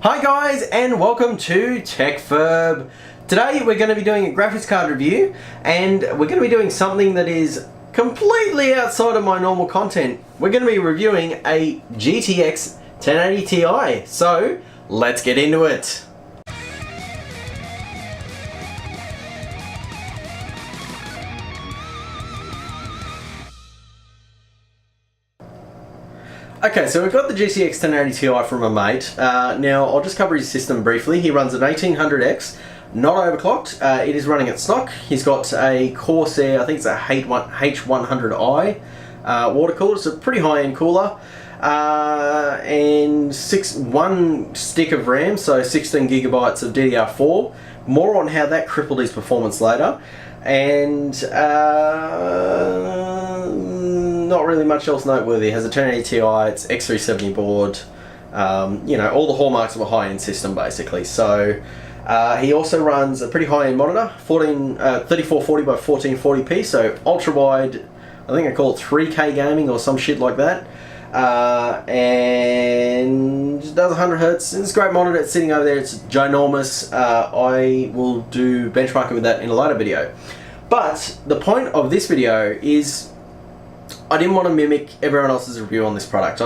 Hi guys, and welcome to Techfurb. Today we're going to be doing a graphics card review, and we're going to be doing something that is completely outside of my normal content. We're going to be reviewing a GTX 1080 Ti, so let's get into it. Okay, so we've got the GTX 1080 Ti from a mate. Now, I'll just cover his system briefly. He runs an 1800X, not overclocked. It is running at stock. He's got a Corsair, I think it's a H100i water cooler. It's a pretty high-end cooler. And one stick of RAM, so 16 gigabytes of DDR4. More on how that crippled his performance later. And not really much else noteworthy. It has a 1080 Ti, it's X370 board, you know, all the hallmarks of a high-end system basically. So he also runs a pretty high-end monitor, 3440 by 1440p, so ultra-wide, I think I call it 3K gaming or some shit like that. And does 100 Hz. It's a great monitor, it's sitting over there, it's ginormous. I will do benchmarking with that in a later video. But the point of this video is I didn't want to mimic everyone else's review on this product.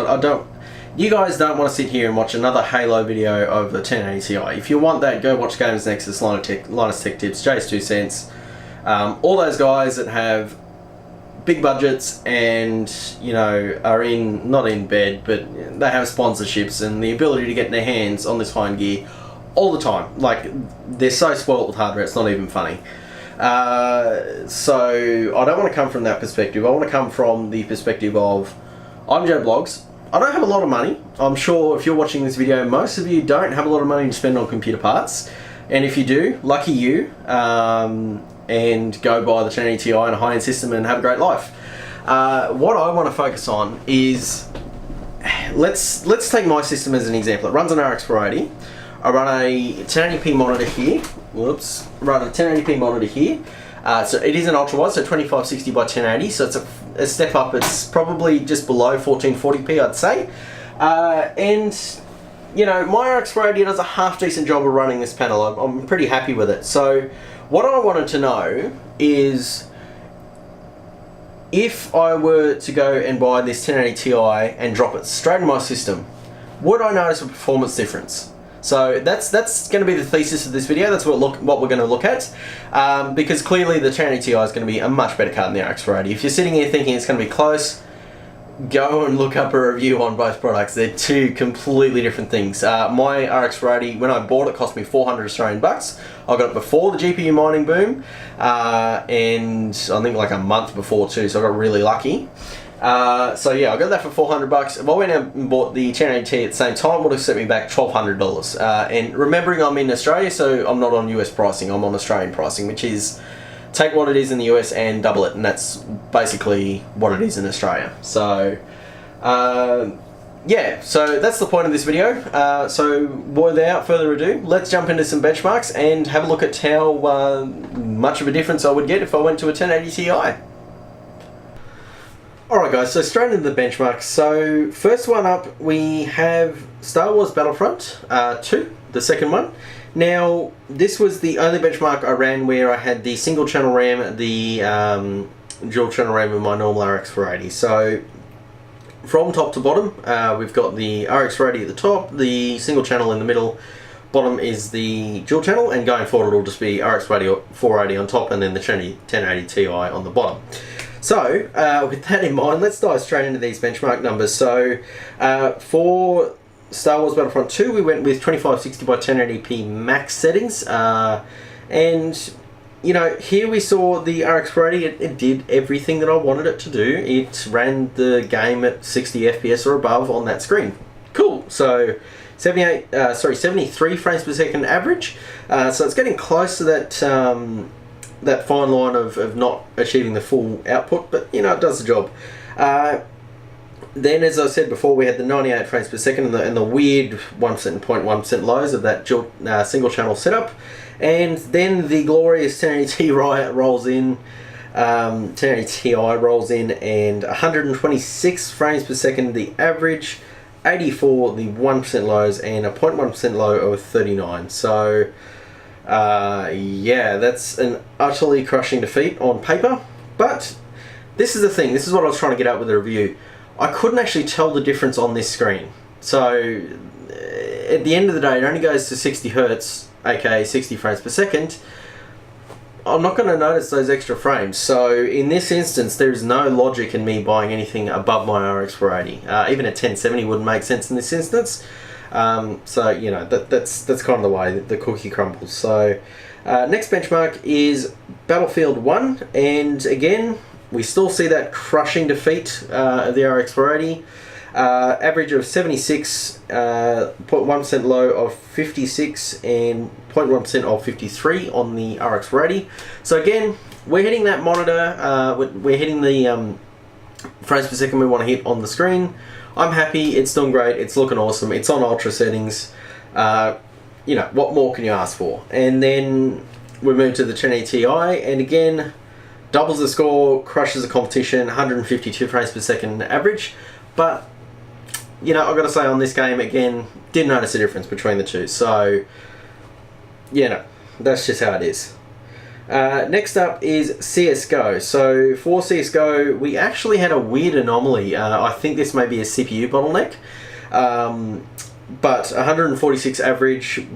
You guys don't want to sit here and watch another Halo video of the 1080 Ti. If you want that, go watch Gamers Nexus, Linus Tech Tips, Jay's 2 cents. All those guys that have big budgets and, you know, are not in bed, but they have sponsorships and the ability to get their hands on this high-end gear all the time. Like, they're so spoiled with hardware, it's not even funny. So I don't want to come from that perspective. I want to come from the perspective of, I'm Joe Blogs. I don't have a lot of money. I'm sure if you're watching this video, most of you don't have a lot of money to spend on computer parts. And if you do, lucky you. And go buy the 1080 Ti and a high-end system and have a great life. What I want to focus on is, let's take my system as an example. It runs an RX 480. I run a 1080p monitor here. Whoops. Run a 1080p monitor here. So it is an ultra-wide, so 2560 by 1080. So it's a step up. It's probably just below 1440p, I'd say. And you know, my RX 480 does a half-decent job of running this panel. I'm pretty happy with it. So what I wanted to know is, if I were to go and buy this 1080 Ti and drop it straight in my system, would I notice a performance difference? So that's going to be the thesis of this video. That's what we're going to look at, because clearly the 1080 Ti is going to be a much better card than the RX 480. If you're sitting here thinking it's going to be close, go and look up a review on both products. They're two completely different things. My RX 480, when I bought it, cost me 400 Australian bucks. I got it before the GPU mining boom, and I think like a month before too, so I got really lucky. So yeah, I got that for 400 bucks. If I went out and bought the 1080 Ti at the same time, it would have set me back $1,200. And remembering I'm in Australia, so I'm not on US pricing, I'm on Australian pricing, which is take what it is in the US and double it, and that's basically what it is in Australia. So yeah, so that's the point of this video. So without further ado, let's jump into some benchmarks and have a look at how much of a difference I would get if I went to a 1080 Ti. Alright guys, so straight into the benchmarks. So first one up, we have Star Wars Battlefront 2, the second one. Now, this was the only benchmark I ran where I had the single channel RAM, the dual channel RAM of my normal RX 480. So from top to bottom, we've got the RX 480 at the top, the single channel in the middle, bottom is the dual channel, and going forward it'll just be RX 480 on top and then the 1080 Ti on the bottom. So, with that in mind, let's dive straight into these benchmark numbers. So, for Star Wars Battlefront 2, we went with 2560 by 1080p max settings. And, you know, here we saw the RX 480, it did everything that I wanted it to do. It ran the game at 60 FPS or above on that screen. Cool. So, 73 frames per second average. So it's getting close to that fine line of not achieving the full output, but you know, it does the job. Then, as I said before, we had the 98 frames per second and the weird 1% and 0.1% lows of that single channel setup. And then the glorious 1080 Ti rolls in, 1080 Ti rolls in, and 126 frames per second the average, 80 for the 1% lows, and a 0.1% low of 39. So, yeah, that's an utterly crushing defeat on paper. But this is the thing, this is what I was trying to get at with the review. I couldn't actually tell the difference on this screen. So, at the end of the day, it only goes to 60 Hertz, aka 60 frames per second. I'm not going to notice those extra frames. So in this instance, there's no logic in me buying anything above my RX 480. Even a 1070 wouldn't make sense in this instance. So you know, that's kind of the way the cookie crumbles. So next benchmark is Battlefield 1, and again we still see that crushing defeat of the RX 480. Average of 76, 0.1% low of 56, and 0.1% of 53 on the RX 480. So again, we're hitting that monitor, we're hitting the frames per second we want to hit on the screen. I'm happy, it's doing great, it's looking awesome, it's on ultra settings. You know, what more can you ask for? And then we move to the 1080 Ti, and again, doubles the score, crushes the competition, 152 frames per second average. But you know, I've got to say on this game, again, didn't notice a difference between the two. So, yeah, no, that's just how it is. Next up is Csgo. So, for Csgo, we actually had a weird anomaly. I think this may be a CPU bottleneck. But 146 average,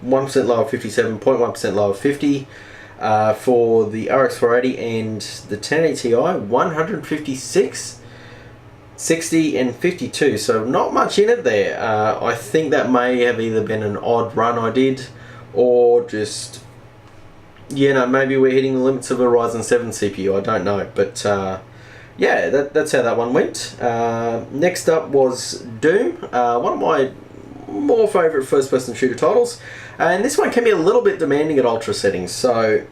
1% low of 57, 0.1% low of 50 for the RX 480, and the 1080 Ti, 156. 60 and 52, so not much in it there. I think that may have either been an odd run I did, or just, you know, maybe we're hitting the limits of a Ryzen 7 CPU, I don't know. But yeah, that's how that one went. Next up was Doom, one of my more favourite first-person shooter titles, and this one can be a little bit demanding at ultra settings. So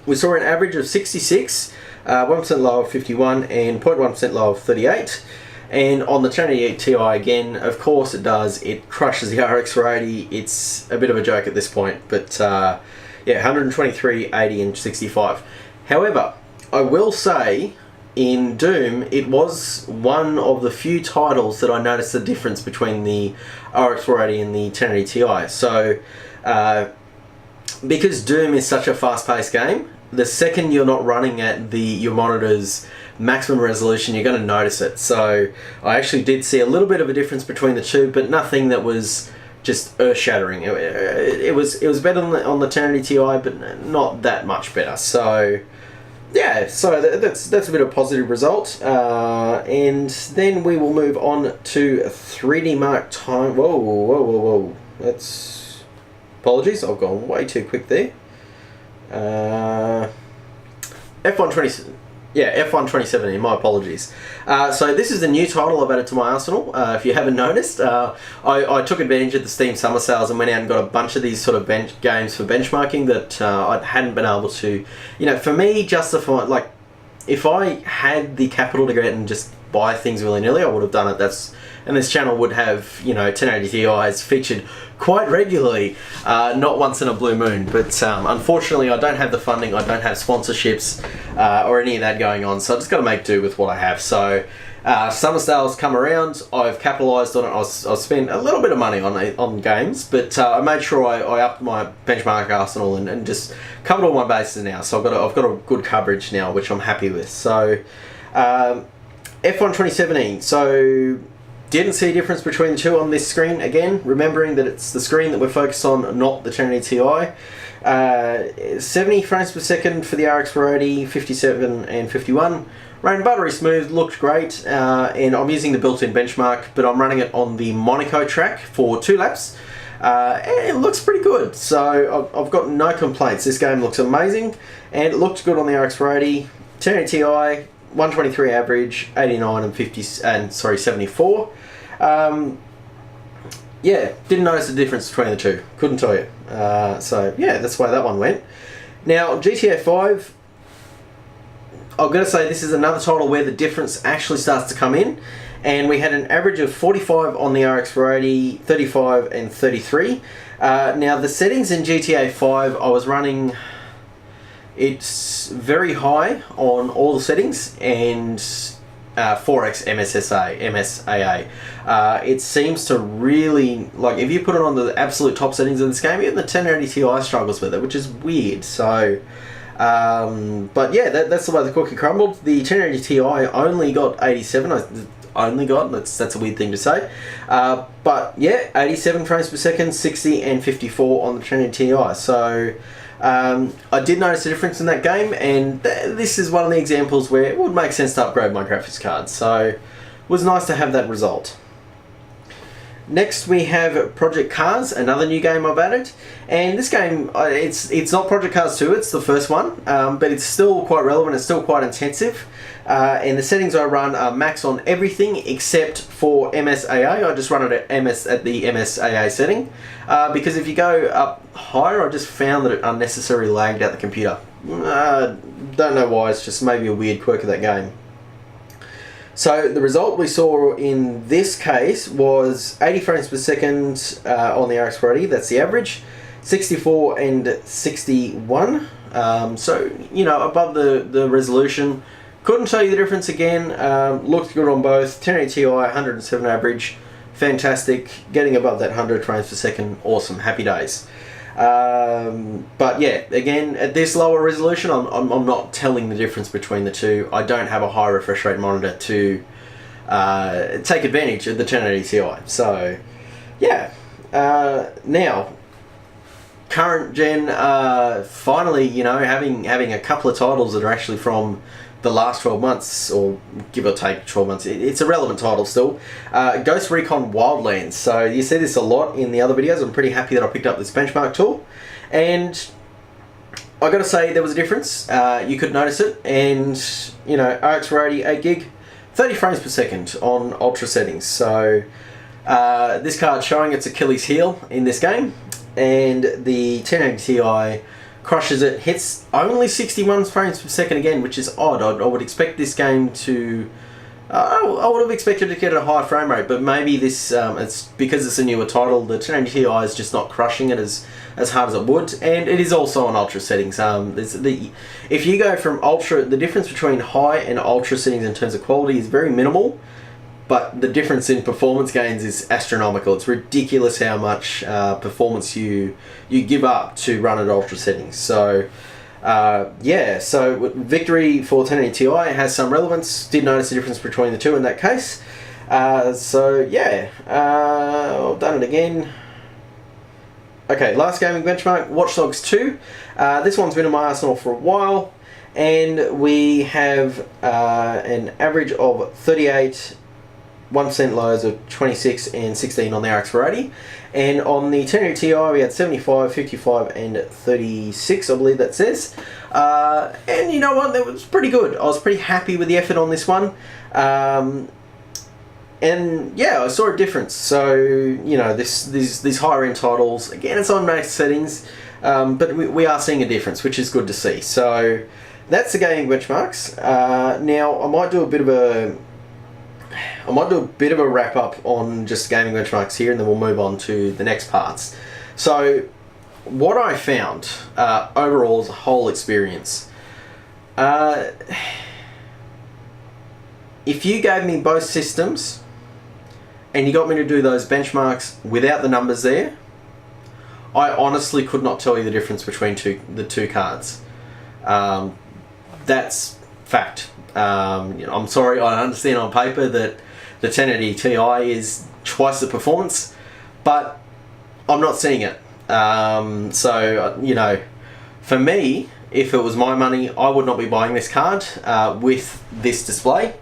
we saw an average of 66, 1% low of 51, and 0.1% low of 38. And on the 1080 Ti again, of course it does, it crushes the RX 480. It's a bit of a joke at this point, but yeah, 123, 80, and 65. However, I will say, in Doom, it was one of the few titles that I noticed the difference between the RX 480 and the 1080 Ti. So, because Doom is such a fast-paced game, the second you're not running at your monitor's maximum resolution, you're going to notice it. So I actually did see a little bit of a difference between the two, but nothing that was just earth-shattering. It was better on the 1080 Ti, but not that much better. So yeah, so that's a bit of a positive result. And then we will move on to 3D Mark time. Whoa. That's, apologies, I've gone way too quick there. F120, yeah, F1 2017, my apologies. So this is a new title I've added to my arsenal. If you haven't noticed, I took advantage of the Steam summer sales and went out and got a bunch of these sort of games for benchmarking that I hadn't been able to, you know, for me, justify, like, if I had the capital to go out and just buy things willy-nilly, I would have done it. And this channel would have, you know, 1080 Ti's featured quite regularly, not once in a blue moon. But unfortunately, I don't have the funding, I don't have sponsorships or any of that going on, so I've just got to make do with what I have. So summer sales come around, I've capitalised on it. I've spent a little bit of money on games, but I made sure I upped my benchmark arsenal and just covered all my bases now. So I've got a good coverage now, which I'm happy with. So F1 2017. So didn't see a difference between the two on this screen. Again, remembering that it's the screen that we're focused on, not the 1080 Ti. 70 frames per second for the RX 480, 57 and 51. Ran buttery smooth, looked great, and I'm using the built-in benchmark, but I'm running it on the Monaco track for 2 laps. And it looks pretty good, so I've got no complaints. This game looks amazing, and it looked good on the RX 480, 1080 Ti, 123 average, 89 and 74. Yeah, didn't notice the difference between the two. Couldn't tell you. So yeah, that's why that one went. Now GTA 5. I've got to say this is another title where the difference actually starts to come in, and we had an average of 45 on the RX 480, 35 and 33. Now the settings in GTA 5, I was running, it's very high on all the settings, and 4x MSAA. It seems to really, like, if you put it on the absolute top settings of this game, even the 1080 Ti struggles with it, which is weird. So, but yeah, that's the way the cookie crumbled. The 1080 Ti only got 87. Only got, that's a weird thing to say. But yeah, 87 frames per second, 60 and 54 on the 1080 Ti. So, I did notice a difference in that game, and this is one of the examples where it would make sense to upgrade my graphics card, so it was nice to have that result. Next we have Project Cars, another new game I've added, and this game, it's not Project Cars 2, it's the first one, but it's still quite relevant, it's still quite intensive, and the settings I run are max on everything except for MSAA. I just run it at the MSAA setting, because if you go up higher, I just found that it unnecessarily lagged out the computer. Don't know why, it's just maybe a weird quirk of that game. So the result we saw in this case was 80 frames per second on the RX 480, that's the average, 64 and 61, so, you know, above the resolution. Couldn't tell you the difference again, looked good on both. 1080 Ti, 107 average, fantastic, getting above that 100 frames per second, awesome, happy days. But yeah, again, at this lower resolution, I'm not telling the difference between the two. I don't have a high refresh rate monitor to take advantage of the 1080 Ti. So yeah, now current gen, finally, you know, having a couple of titles that are actually from the last 12 months, or give or take 12 months. It's a relevant title still. Ghost Recon Wildlands. So you see this a lot in the other videos. I'm pretty happy that I picked up this benchmark tool. And I gotta say, there was a difference. You could notice it. And, you know, RX 480, 8 gig, 30 frames per second on ultra settings. So this card's showing its Achilles heel in this game. And the 1080 Ti crushes it, hits only 61 frames per second again, which is odd. I would expect this game to... I would have expected to get a higher frame rate, but maybe this, it's because it's a newer title, the 1080 Ti is just not crushing it as hard as it would, and it is also on ultra settings. If you go from ultra, the difference between high and ultra settings in terms of quality is very minimal, but the difference in performance gains is astronomical. It's ridiculous how much performance you give up to run at ultra settings. So yeah, so victory for 1080 Ti has some relevance. Did notice the difference between the two in that case. So yeah, I've done it again. Okay, last gaming benchmark, Watch Dogs 2. This one's been in my arsenal for a while, and we have an average of 38, 1% lows of 26 and 16 on the RX 480, and on the 1080 Ti we had 75, 55 and 36, I believe that says, and you know what, that was pretty good. I was pretty happy with the effort on this one, and yeah, I saw a difference. So, you know, these higher end titles, again, it's on max settings, but we are seeing a difference, which is good to see. So that's the gaming benchmarks. Now I might do a bit of a wrap up on just gaming benchmarks here, and then we'll move on to the next parts. So what I found overall as a whole experience, if you gave me both systems and you got me to do those benchmarks without the numbers there, I honestly could not tell you the difference between the two cards. That's fact. You know, I'm sorry, I understand on paper that the 1080 Ti is twice the performance, but I'm not seeing it. So, you know, for me, if it was my money, I would not be buying this card with this display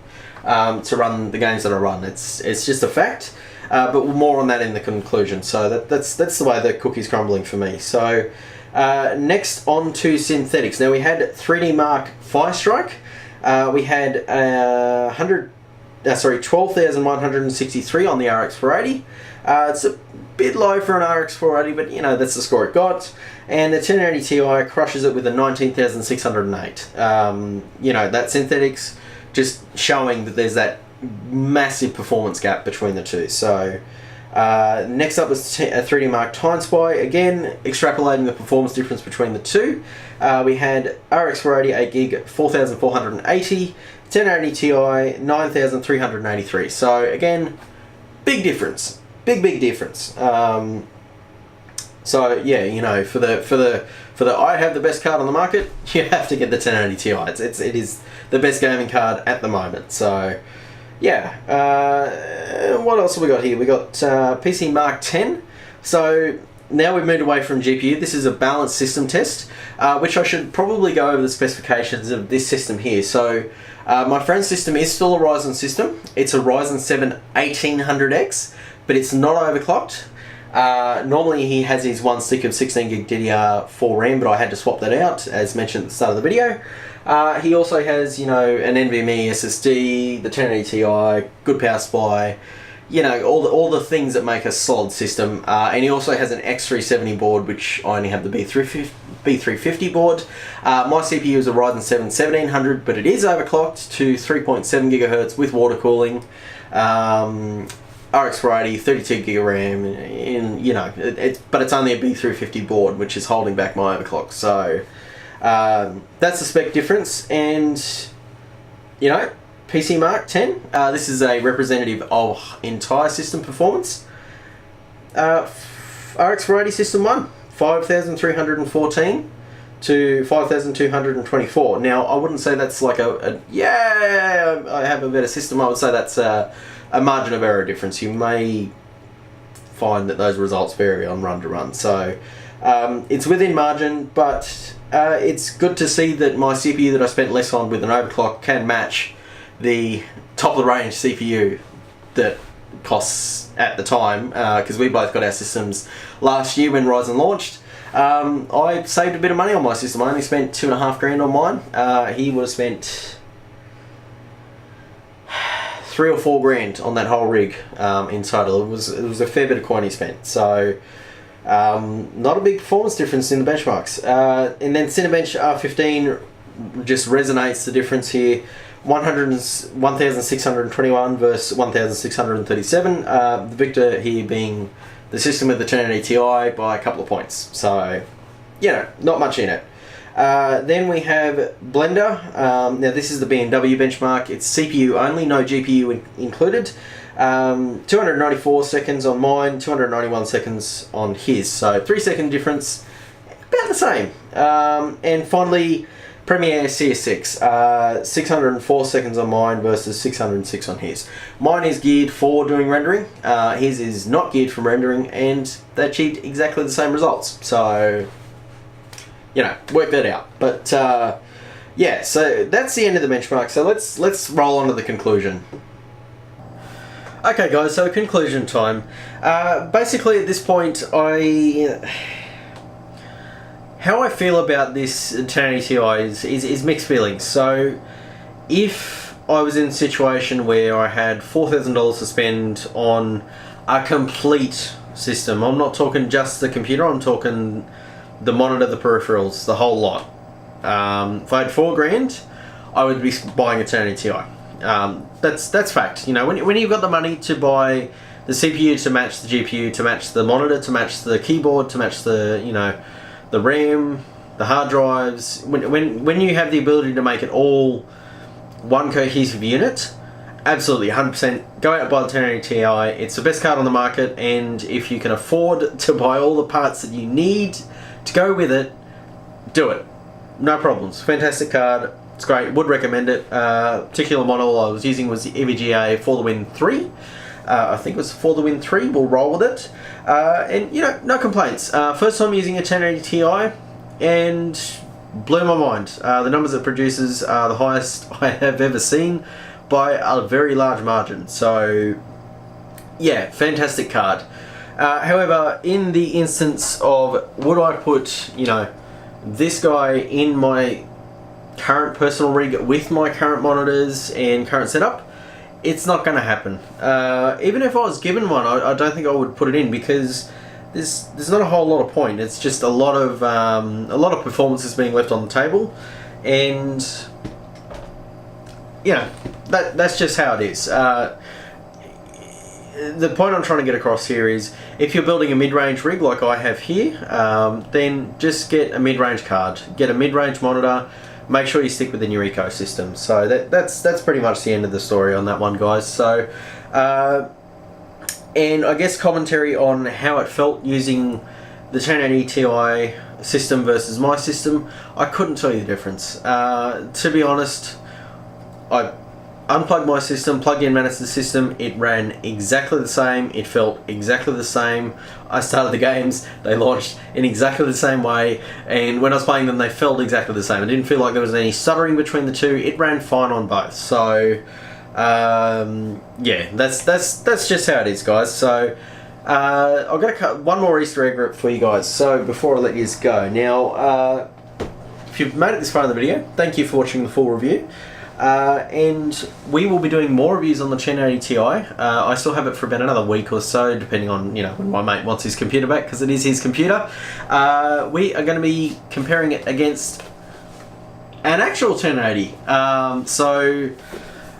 to run the games that I run. It's just a fact, but more on that in the conclusion. So that's the way the cookie's crumbling for me. So next on to synthetics. Now we had 3D Mark Firestrike. We had 12,163 on the RX 480. It's a bit low for an RX 480, but you know, that's the score it got. And the 1080 Ti crushes it with a 19,608. You know, that synthetics just showing that there's that massive performance gap between the two. So Next up was a 3D Mark Time Spy. Again, extrapolating the performance difference between the two. We had RX 488 GB 4480, 1080 Ti 9383. So again, big difference. Big difference. So yeah, you know, for the I have the best card on the market, you have to get the 1080 Ti. It is the best gaming card at the moment. So yeah, what else have we got here? We got PC Mark 10. So now we've moved away from GPU. This is a balanced system test, which I should probably go over the specifications of this system here. So my friend's system is still a Ryzen system. It's a Ryzen 7 1800X, but it's not overclocked. Normally he has his one stick of 16GB DDR4 RAM, but I had to swap that out, as mentioned at the start of the video. He also has, you know, an NVMe SSD, the 1080 Ti, good power supply, you know, all the things that make a solid system. And he also has an X370 board, which I only have the B350 board. My CPU is a Ryzen 7 1700, but it is overclocked to 3.7 GHz with water cooling. RX 480, 32GB RAM, and you know, but it's only a B350 board, which is holding back my overclock. So that's the spec difference, and you know, PC Mark 10. This is a representative of entire system performance. RX 480 System 1, 5314 to 5224. Now, I wouldn't say that's like yeah, I have a better system. I would say that's a margin of error difference. You may find that those results vary on run to run. So it's within margin, but it's good to see that my CPU that I spent less on with an overclock can match the top of the range CPU that costs at the time, because we both got our systems last year when Ryzen launched. I saved a bit of money on my system. I only spent $2,500 on mine. He would have spent $3 or $4 grand on that whole rig in total. It was a fair bit of coin he spent. So not a big performance difference in the benchmarks. And then Cinebench R15 just resonates the difference here. 1621 versus 1637. The victor here being the system with the 1080 Ti by a couple of points. So, you know, not much in it. Then we have Blender. Now this is the BMW benchmark. It's CPU only, no GPU included. 294 seconds on mine, 291 seconds on his. So 3-second difference, about the same. And finally, Premiere CS6, 604 seconds on mine versus 606 on his. Mine is geared for doing rendering, his is not geared for rendering, and they achieved exactly the same results. So, you know, work that out. But yeah, so that's the end of the benchmark. So let's roll on to the conclusion. Okay guys, so conclusion time. Basically at this point, how I feel about this 1080 Ti is mixed feelings. So if I was in a situation where I had $4,000 to spend on a complete system, I'm not talking just the computer, I'm talking the monitor, the peripherals, the whole lot. If I had $4 grand, I would be buying a 1080 Ti. That's fact. You know, when you've got the money to buy the CPU to match the GPU, to match the monitor, to match the keyboard, to match the, you know, the RAM, the hard drives, when you have the ability to make it all one cohesive unit, absolutely 100% go out and buy the 1080 Ti. It's the best card on the market, and if you can afford to buy all the parts that you need to go with it, do it. No problems. Fantastic card. It's great. Would recommend it. Particular model I was using was the EVGA For the Win 3. I think it was For the Win 3. We'll roll with it. And, you know, no complaints. First time using a 1080 Ti, and blew my mind. The numbers it produces are the highest I have ever seen by a very large margin. So, yeah, fantastic card. However, in the instance of would I put, you know, this guy in my current personal rig with my current monitors and current setup, it's not going to happen. Even if I was given one, I don't think I would put it in, because there's not a whole lot of point. It's just a lot of performance is being left on the table, and you know, that's just how it is. the point I'm trying to get across here is, if you're building a mid-range rig like I have here, then just get a mid-range card, get a mid-range monitor, make sure you stick within your ecosystem. So that's pretty much the end of the story on that one, guys. So, and I guess commentary on how it felt using the 1080 Ti system versus my system, I couldn't tell you the difference. To be honest, I unplugged my system, plugged in, managed the system, it ran exactly the same, it felt exactly the same. I started the games, they launched in exactly the same way, and when I was playing them they felt exactly the same. I didn't feel like there was any stuttering between the two, it ran fine on both. So yeah, that's just how it is, guys. So I've got to cut one more Easter egg for you guys, so before I let you go. Now, if you've made it this far in the video, thank you for watching the full review. And we will be doing more reviews on the 1080 Ti. I still have it for about another week or so, depending on, you know, when my mate wants his computer back, because it is his computer. We are going to be comparing it against an actual 1080. So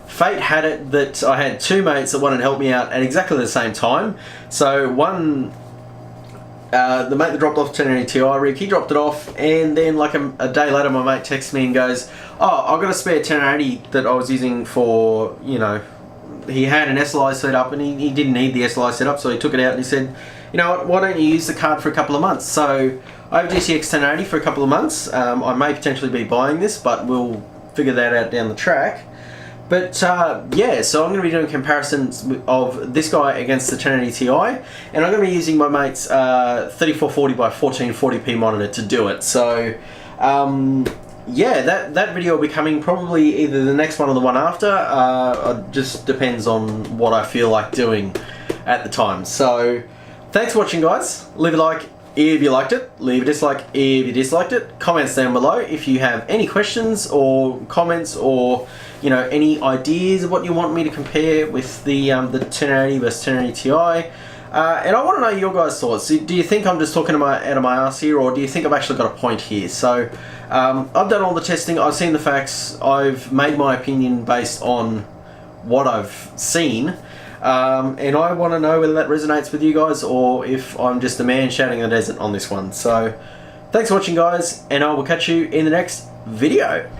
fate had it that I had two mates that wanted to help me out at exactly the same time. So one, the mate that dropped off 1080 Ti rig, he dropped it off, and then like a day later my mate texts me and goes, oh, I've got a spare 1080 that I was using for, you know, he had an SLI set up and he didn't need the SLI set up, so he took it out and he said, you know what, why don't you use the card for a couple of months? So I have a GTX 1080 for a couple of months. I may potentially be buying this, but we'll figure that out down the track. But yeah, so I'm going to be doing comparisons of this guy against the 1080 Ti, and I'm going to be using my mate's 3440 by 1440p monitor to do it. So yeah, that video will be coming probably either the next one or the one after. It just depends on what I feel like doing at the time. So thanks for watching, guys. Leave a like if you liked it, leave a dislike if you disliked it. Comments down below if you have any questions or comments, or you know, any ideas of what you want me to compare with the 1080 versus 1080 Ti. And I want to know your guys' thoughts. Do you think I'm just talking out of my ass here, or do you think I've actually got a point here? So I've done all the testing, I've seen the facts, I've made my opinion based on what I've seen. And I want to know whether that resonates with you guys, or if I'm just a man shouting in the desert on this one. So thanks for watching, guys, and I will catch you in the next video.